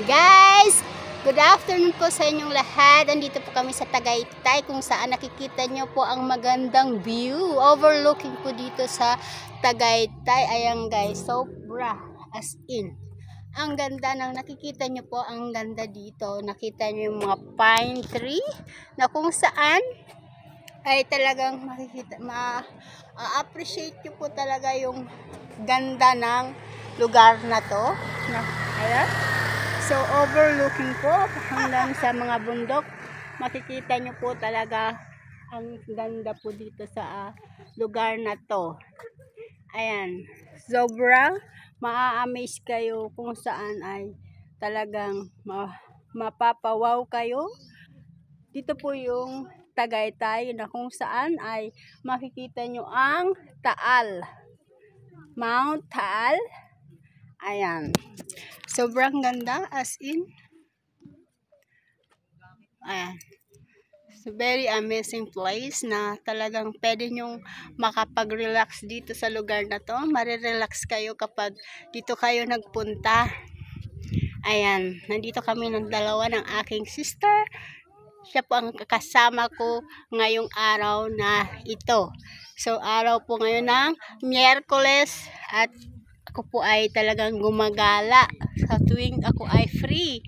Guys, good afternoon po sa inyong lahat. Andito po kami sa Tagaytay kung saan nakikita nyo po ang magandang view. Overlooking po dito sa Tagaytay. Ayan guys, sobra as in. Ang ganda ng nakikita nyo po, ang ganda dito. Nakita nyo yung mga pine tree na kung saan ay talagang makikita, ma-appreciate nyo po talaga yung ganda ng lugar na to. Ayan. So, overlooking po hanggang sa mga bundok. Makikita nyo po talaga ang ganda po dito sa lugar na to. Ayan. Sobrang maa-amaze kayo kung saan ay talagang mapapawaw kayo. Dito po yung Tagaytay na kung saan ay makikita nyo ang Taal. Mount Taal. Ayan. Sobrang ganda as in. Ayan. So, very amazing place na talagang pwede nyong makapag-relax dito sa lugar na to. Marirelax kayo kapag dito kayo nagpunta. Ayan. Nandito kami ng dalawa ng aking sister. Siya po ang kasama ko ngayong araw na ito. So, araw po ngayon ng Miyerkules at ako po ay talagang gumagala sa tuwing ako ay free.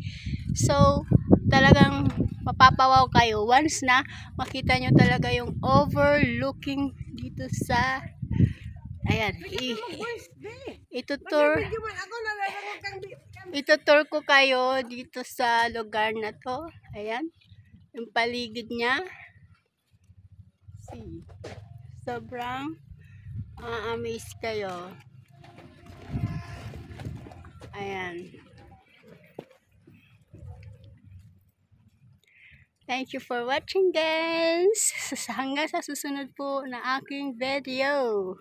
So, talagang mapapawaw kayo once na makita nyo talaga yung overlooking dito sa ayan. Itutur ko kayo dito sa lugar na to. Ayan. Yung paligid niya. See. Sobrang amaze kayo. Ayan. Thank you for watching guys. Hanggang sa susunod po na aking video.